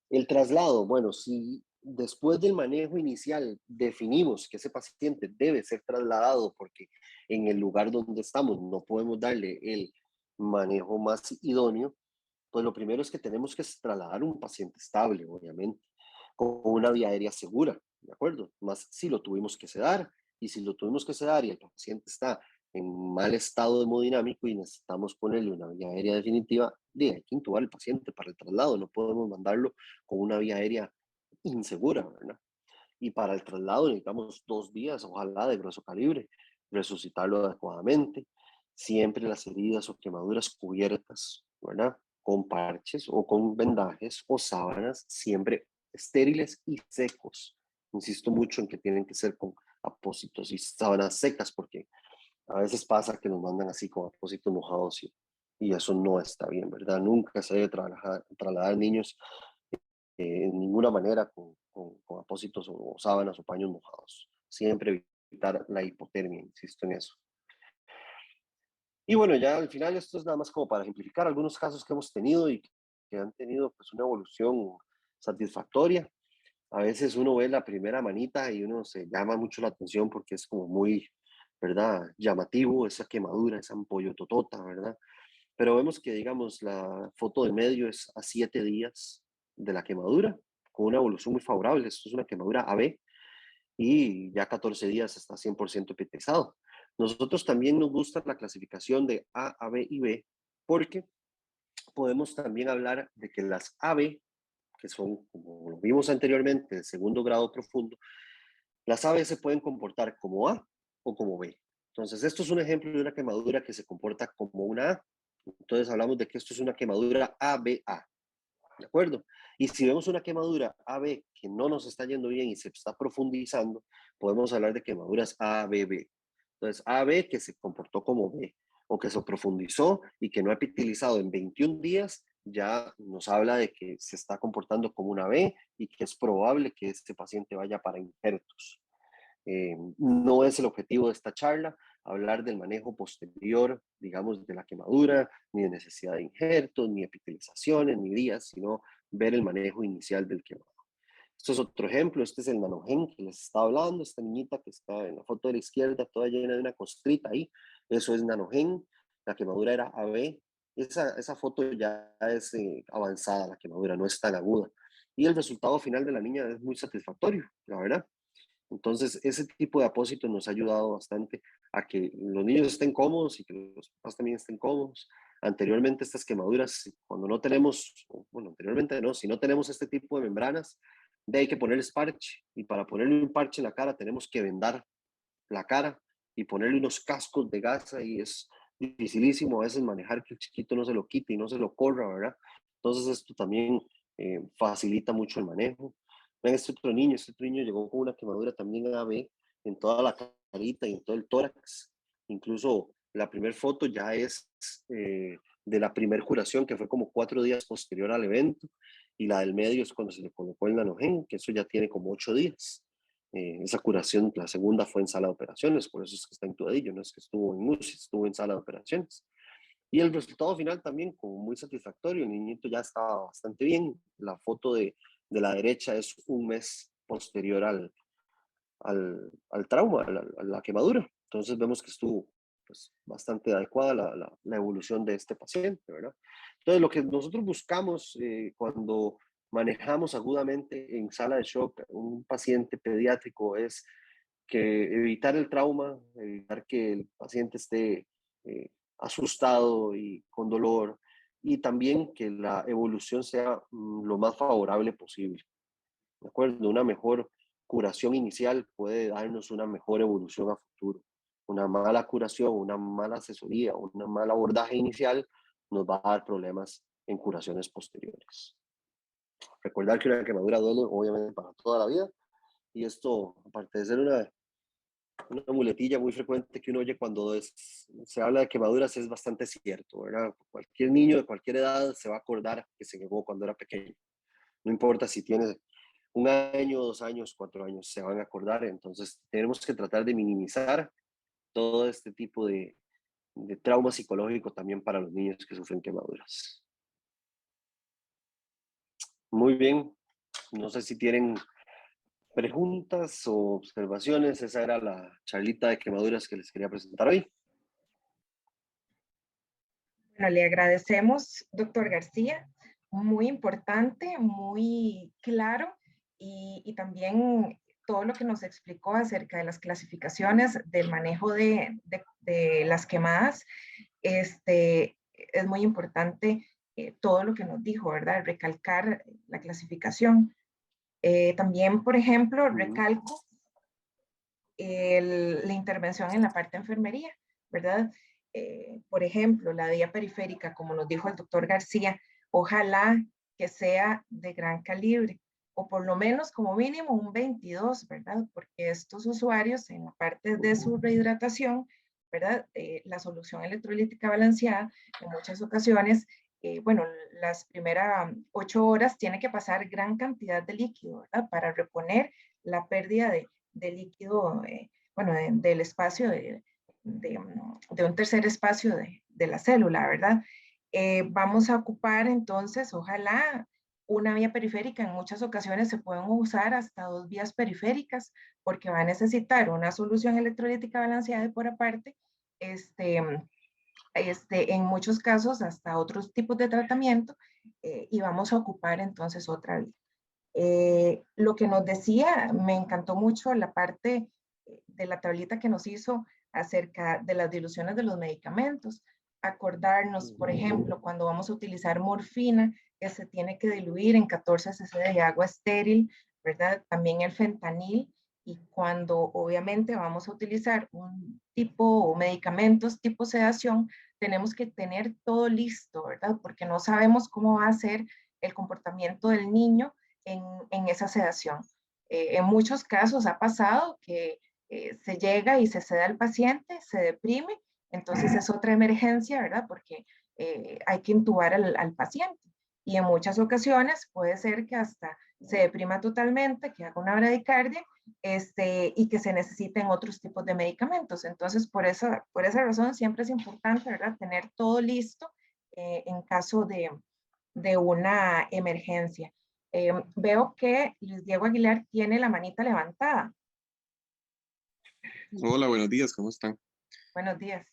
El traslado, bueno, si después del manejo inicial definimos que ese paciente debe ser trasladado porque en el lugar donde estamos no podemos darle el manejo más idóneo, pues lo primero es que tenemos que trasladar un paciente estable, obviamente, con una vía aérea segura, ¿de acuerdo? Más si lo tuvimos que sedar, y si lo tuvimos que sedar y el paciente está en mal estado hemodinámico y necesitamos ponerle una vía aérea definitiva, hay que intubar al paciente para el traslado, no podemos mandarlo con una vía aérea insegura, ¿verdad? Y para el traslado necesitamos 2 días, ojalá de grueso calibre, resucitarlo adecuadamente, siempre las heridas o quemaduras cubiertas, ¿verdad? Con parches o con vendajes o sábanas, siempre estériles y secos. Insisto mucho en que tienen que ser con apósitos y sábanas secas, porque a veces pasa que nos mandan así con apósitos mojados y eso no está bien, ¿verdad? Nunca se debe trasladar niños en ninguna manera con apósitos o sábanas o paños mojados. Siempre evitar la hipotermia, insisto en eso. Y bueno, ya al final esto es nada más como para ejemplificar algunos casos que hemos tenido y que han tenido pues una evolución satisfactoria. A veces uno ve la primera manita y uno se llama mucho la atención porque es como muy, ¿verdad? Llamativo, esa quemadura, esa ampolla totota, ¿verdad? Pero vemos que, digamos, la foto del medio es a 7 días de la quemadura, con una evolución muy favorable. Esto es una quemadura AB y ya 14 días está 100% epitexado. Nosotros también nos gusta la clasificación de A, B y B porque podemos también hablar de que las AB, que son, como lo vimos anteriormente, de segundo grado profundo, las AB se pueden comportar como A o como B. Entonces, esto es un ejemplo de una quemadura que se comporta como una A. Entonces, hablamos de que esto es una quemadura ABA. ¿De acuerdo? Y si vemos una quemadura AB que no nos está yendo bien y se está profundizando, podemos hablar de quemaduras ABB. Entonces, AB que se comportó como B o que se profundizó y que no ha epitilizado en 21 días, ya nos habla de que se está comportando como una B y que es probable que este paciente vaya para injertos. No es el objetivo de esta charla hablar del manejo posterior, digamos, de la quemadura, ni de necesidad de injertos, ni epitelizaciones, ni días, sino ver el manejo inicial del quemado. Esto es otro ejemplo, este es el nanogen que les estaba hablando, esta niñita que está en la foto de la izquierda, toda llena de una costrita ahí, eso es nanogen, la quemadura era AB, esa foto ya es avanzada, la quemadura no es tan aguda, y el resultado final de la niña es muy satisfactorio, la verdad. Entonces, ese tipo de apósitos nos ha ayudado bastante a que los niños estén cómodos y que los papás también estén cómodos. Anteriormente, estas quemaduras, cuando no tenemos, bueno, anteriormente no, si no tenemos este tipo de membranas, de hay que ponerles parche. Y para ponerle un parche en la cara, tenemos que vendar la cara y ponerle unos cascos de gasa y es dificilísimo a veces manejar que el chiquito no se lo quite y no se lo corra, ¿verdad? Entonces, esto también facilita mucho el manejo. Ven, este otro niño llegó con una quemadura también AB en toda la carita y en todo el tórax. Incluso la primera foto ya es de la primera curación, que fue como 4 días posterior al evento, y la del medio es cuando se le colocó el nanogen, que eso ya tiene como 8 días. Esa curación, la segunda fue en sala de operaciones, por eso es que está en Tudadillo, no es que estuvo en UCI, estuvo en sala de operaciones. Y el resultado final también como muy satisfactorio, el niñito ya estaba bastante bien. La foto de la derecha es un mes posterior al trauma, a la quemadura. Entonces vemos que estuvo pues, bastante adecuada la evolución de este paciente, ¿verdad? Entonces lo que nosotros buscamos cuando manejamos agudamente en sala de shock un paciente pediátrico es que evitar el trauma, evitar que el paciente esté asustado y con dolor, y también que la evolución sea lo más favorable posible. ¿De acuerdo? Una mejor curación inicial puede darnos una mejor evolución a futuro. Una mala curación, una mala asesoría, un mal abordaje inicial nos va a dar problemas en curaciones posteriores. Recordar que una quemadura duele obviamente para toda la vida y esto, aparte de ser una muletilla muy frecuente que uno oye cuando se habla de quemaduras, es bastante cierto, ¿verdad? Cualquier niño de cualquier edad se va a acordar que se quemó cuando era pequeño. No importa si tiene 1 año, 2 años, 4 años, se van a acordar. Entonces, tenemos que tratar de minimizar todo este tipo de trauma psicológico también para los niños que sufren quemaduras. Muy bien, no sé si tienen preguntas o observaciones. Esa era la charlita de quemaduras que les quería presentar hoy. Bueno, le agradecemos, doctor García. Muy importante, muy claro y también todo lo que nos explicó acerca de las clasificaciones del manejo de las quemadas. Es muy importante todo lo que nos dijo, ¿verdad? Recalcar la clasificación. También, por ejemplo, recalco la intervención en la parte de enfermería, ¿verdad? Por ejemplo, la vía periférica, como nos dijo el doctor García, ojalá que sea de gran calibre, o por lo menos como mínimo un 22, ¿verdad? Porque estos usuarios en la parte de su rehidratación, ¿verdad? La solución electrolítica balanceada, en muchas ocasiones, bueno, las primeras 8 horas tiene que pasar gran cantidad de líquido, ¿verdad? Para reponer la pérdida de líquido, bueno, del espacio de un tercer espacio de la célula, ¿verdad? Vamos a ocupar entonces, ojalá, una vía periférica. En muchas ocasiones se pueden usar hasta 2 vías periféricas porque va a necesitar una solución electrolítica balanceada y por aparte, este, en muchos casos hasta otros tipos de tratamiento, y vamos a ocupar entonces otra vía. Lo que nos decía, me encantó mucho la parte de la tablita que nos hizo acerca de las diluciones de los medicamentos. Acordarnos, por ejemplo, cuando vamos a utilizar morfina, que se tiene que diluir en 14 cc de agua estéril, ¿verdad? También el fentanil. Y cuando obviamente vamos a utilizar un tipo o medicamentos tipo sedación, tenemos que tener todo listo, ¿verdad? Porque no sabemos cómo va a ser el comportamiento del niño en esa sedación. En muchos casos ha pasado que se llega y se ceda al paciente, se deprime, entonces es otra emergencia, ¿verdad? Porque hay que intubar al paciente. Y en muchas ocasiones puede ser que hasta se deprima totalmente, que haga una bradicardia, y que se necesiten otros tipos de medicamentos. Entonces, por esa razón siempre es importante, ¿verdad? Tener todo listo en caso de una emergencia. Veo que Luis Diego Aguilar tiene la manita levantada. Hola, buenos días, ¿cómo están? Buenos días.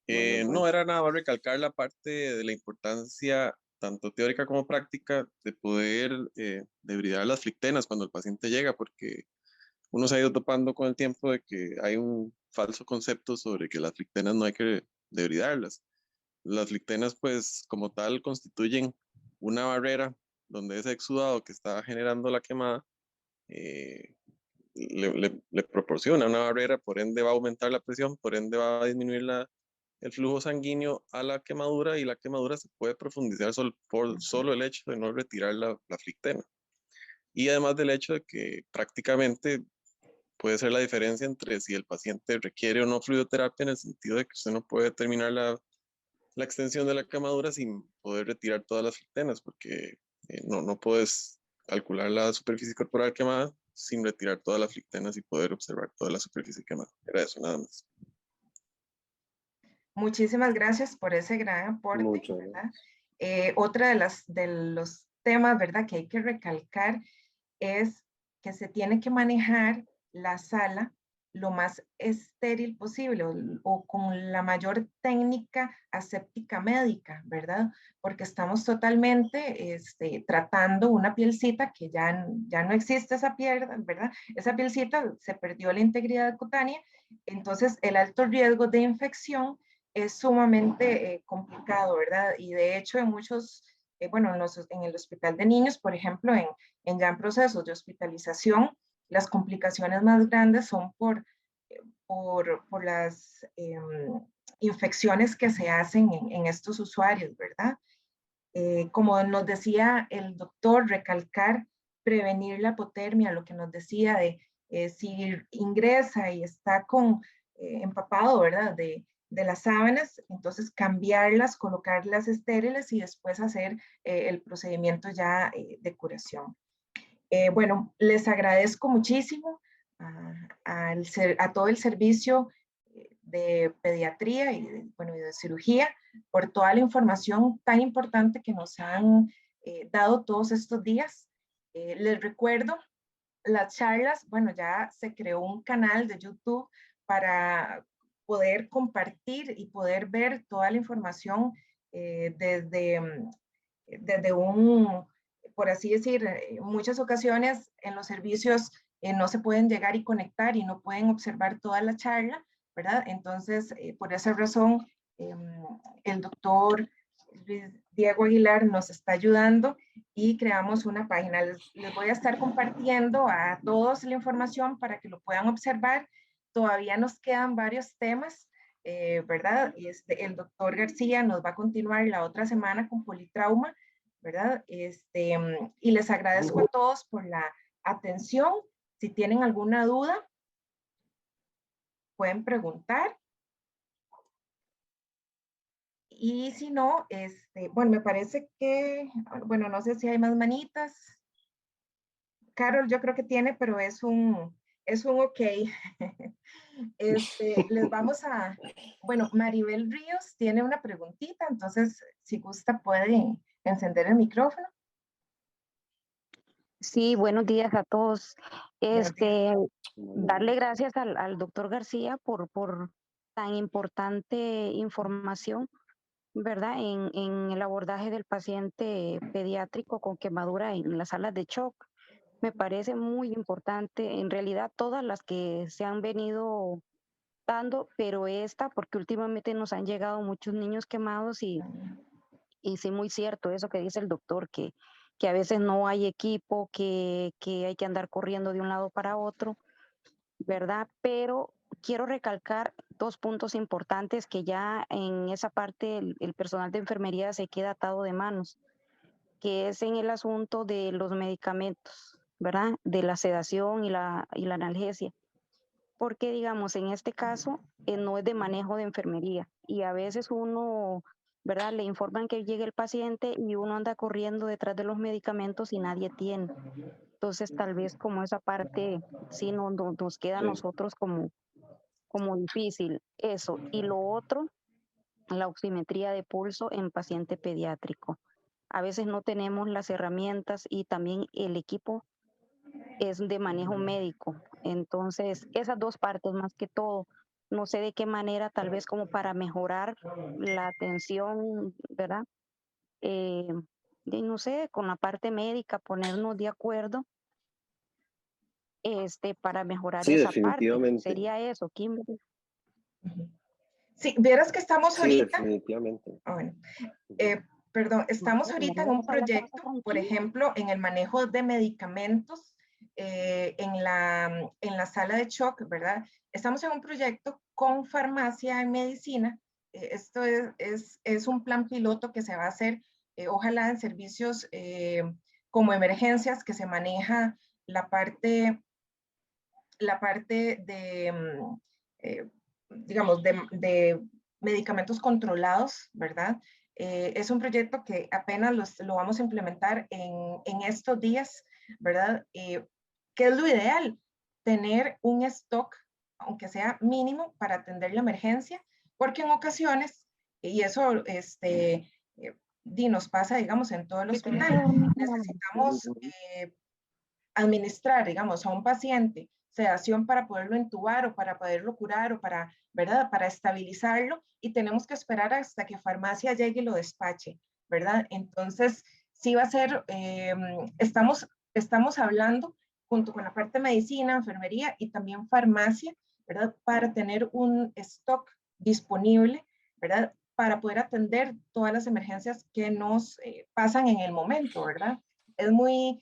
No era nada más recalcar la parte de la importancia, tanto teórica como práctica, de poder debridar las flictenas cuando el paciente llega, porque uno se ha ido topando con el tiempo de que hay un falso concepto sobre que las flictenas no hay que debridarlas. Las flictenas, pues, como tal, constituyen una barrera donde ese exudado que está generando la quemada eh, le proporciona una barrera, por ende va a aumentar la presión, por ende va a disminuir el flujo sanguíneo a la quemadura y la quemadura se puede profundizar por solo el hecho de no retirar la flictena. Y además del hecho de que prácticamente puede ser la diferencia entre si el paciente requiere o no fluidoterapia, en el sentido de que usted no puede terminar la extensión de la quemadura sin poder retirar todas las flictenas, porque no puedes calcular la superficie corporal quemada sin retirar todas las flictenas y poder observar toda la superficie quemada. Era eso, nada más. Muchísimas gracias por ese gran aporte, Muchas ¿verdad? gracias. Otra de los temas, ¿verdad?, que hay que recalcar es que se tiene que manejar la sala lo más estéril posible o con la mayor técnica aséptica médica, ¿verdad? Porque estamos totalmente tratando una pielcita que ya no existe esa piel, ¿verdad? Esa pielcita se perdió la integridad cutánea, entonces el alto riesgo de infección es sumamente complicado, ¿verdad? Y de hecho en muchos, bueno, en el hospital de niños, por ejemplo, ya en procesos de hospitalización, las complicaciones más grandes son por las infecciones que se hacen en estos usuarios, ¿verdad? Como nos decía el doctor, recalcar, prevenir la hipotermia, lo que nos decía de si ingresa y está empapado, ¿verdad? De las sábanas, entonces cambiarlas, colocarlas estériles y después hacer el procedimiento ya de curación. Bueno, les agradezco muchísimo a todo el servicio de pediatría bueno, y de cirugía por toda la información tan importante que nos han dado todos estos días. Les recuerdo las charlas, bueno, ya se creó un canal de YouTube para poder compartir y poder ver toda la información desde por así decir, en muchas ocasiones en los servicios no se pueden llegar y conectar y no pueden observar toda la charla, ¿verdad? Entonces, por esa razón, el doctor Diego Aguilar nos está ayudando y creamos una página. Les voy a estar compartiendo a todos la información para que lo puedan observar. Todavía nos quedan varios temas, ¿verdad? Y el doctor García nos va a continuar la otra semana con politrauma, ¿verdad? Y les agradezco a todos por la atención. Si tienen alguna duda, pueden preguntar. Y si no, bueno, me parece que, bueno, no sé si hay más manitas. Carol, yo creo que tiene, pero es es un ok. Les vamos a, bueno, Maribel Ríos tiene una preguntita, entonces si gusta puede encender el micrófono. Sí, buenos días a todos. Buenos días. Darle gracias al doctor García por tan importante información, ¿verdad? En el abordaje del paciente pediátrico con quemadura en las salas de shock. Me parece muy importante, en realidad todas las que se han venido dando, pero esta, porque últimamente nos han llegado muchos niños quemados y sí, muy cierto eso que dice el doctor, que a veces no hay equipo, que hay que andar corriendo de un lado para otro, ¿verdad? Pero quiero recalcar dos puntos importantes que ya en esa parte el personal de enfermería se queda atado de manos, que es en el asunto de los medicamentos, ¿verdad? De la sedación y la analgesia. Porque, digamos, en este caso no es de manejo de enfermería y a veces uno, ¿verdad? Le informan que llegue el paciente y uno anda corriendo detrás de los medicamentos y nadie tiene. Entonces, tal vez como esa parte sí nos queda a nosotros como difícil eso. Y lo otro, la oximetría de pulso en paciente pediátrico. A veces no tenemos las herramientas y también el equipo es de manejo médico. Entonces, esas dos partes más que todo, no sé de qué manera, tal vez como para mejorar la atención, ¿verdad? Y no sé, con la parte médica, ponernos de acuerdo para mejorar Sí, esa parte. definitivamente. Sería eso, Kimberly. Sí, vieras que estamos Sí, ahorita. definitivamente. Bueno, perdón, estamos ahorita en un proyecto, por ejemplo, en el manejo de medicamentos en la sala de shock, ¿verdad? Estamos en un proyecto con farmacia en medicina. Esto es un plan piloto que se va a hacer, ojalá en servicios como emergencias, que se maneja la parte de, digamos, de medicamentos controlados, ¿verdad? Es un proyecto que apenas lo vamos a implementar en estos días, ¿verdad? ¿Qué es lo ideal? Tener un stock, aunque sea mínimo, para atender la emergencia, porque en ocasiones, y eso nos pasa, digamos, en todo el hospital, necesitamos administrar, digamos, a un paciente sedación para poderlo entubar o para poderlo curar o para, ¿verdad? Para estabilizarlo y tenemos que esperar hasta que farmacia llegue y lo despache, ¿verdad? Entonces, sí va a ser, estamos hablando junto con la parte de medicina, enfermería y también farmacia, ¿verdad? Para tener un stock disponible, ¿verdad? Para poder atender todas las emergencias que nos pasan en el momento, ¿verdad? Es muy,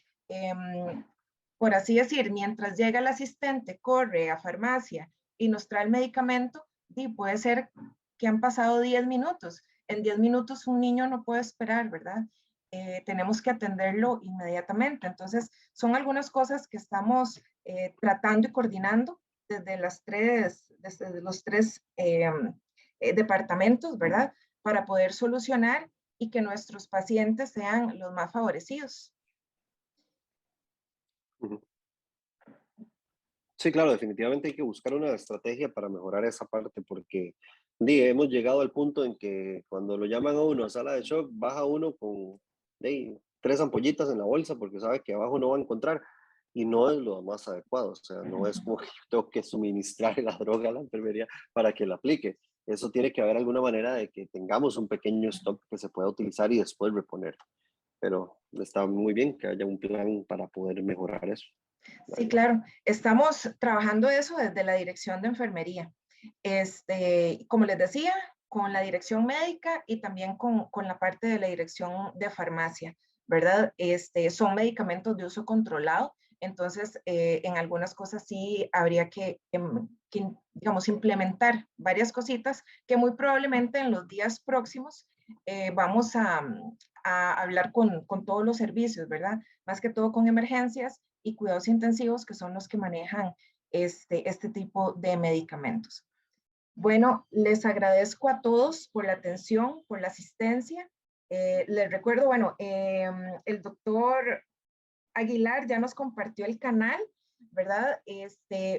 por así decir, mientras llega el asistente, corre a farmacia y nos trae el medicamento, y puede ser que han pasado 10 minutos. En 10 minutos un niño no puede esperar, ¿verdad? Tenemos que atenderlo inmediatamente. Entonces, son algunas cosas que estamos tratando y coordinando desde los tres departamentos, ¿verdad? Para poder solucionar y que nuestros pacientes sean los más favorecidos. Sí, claro, definitivamente hay que buscar una estrategia para mejorar esa parte porque hemos llegado al punto en que cuando lo llaman a uno a sala de shock, baja uno con 3 ampollitas en la bolsa porque sabe que abajo no va a encontrar y no es lo más adecuado. O sea, no es como que yo tengo que suministrar la droga a la enfermería para que la aplique. Eso tiene que haber alguna manera de que tengamos un pequeño stock que se pueda utilizar y después reponer. Pero está muy bien que haya un plan para poder mejorar eso. Sí, claro. Estamos trabajando eso desde la dirección de enfermería. Como les decía, con la dirección médica y también con la parte de la dirección de farmacia, ¿verdad? Son medicamentos de uso controlado, entonces en algunas cosas sí habría que, digamos, implementar varias cositas que muy probablemente en los días próximos vamos a hablar con todos los servicios, ¿verdad? Más que todo con emergencias y cuidados intensivos, que son los que manejan este tipo de medicamentos. Bueno, les agradezco a todos por la atención, por la asistencia. Les recuerdo, bueno, el doctor Aguilar ya nos compartió el canal ¿verdad?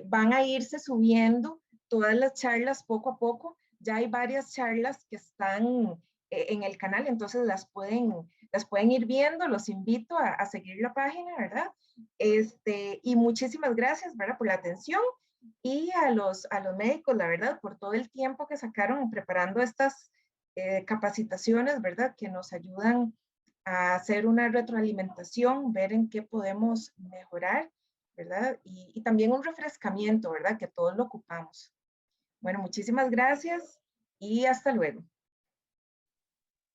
Van a irse subiendo todas las charlas poco a poco. Ya hay varias charlas que están en el canal, entonces las pueden ir viendo. Los invito a seguir la página, ¿verdad? Y muchísimas gracias, ¿verdad? Por la atención, y a los médicos, la verdad, por todo el tiempo que sacaron preparando estas capacitaciones, ¿verdad? Que nos ayudan a hacer una retroalimentación, ver en qué podemos mejorar, ¿verdad? Y también un refrescamiento, ¿verdad? Que todos lo ocupamos. Bueno, muchísimas gracias y hasta luego.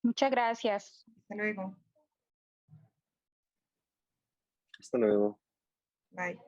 Muchas gracias. Hasta luego. Hasta luego. Bye.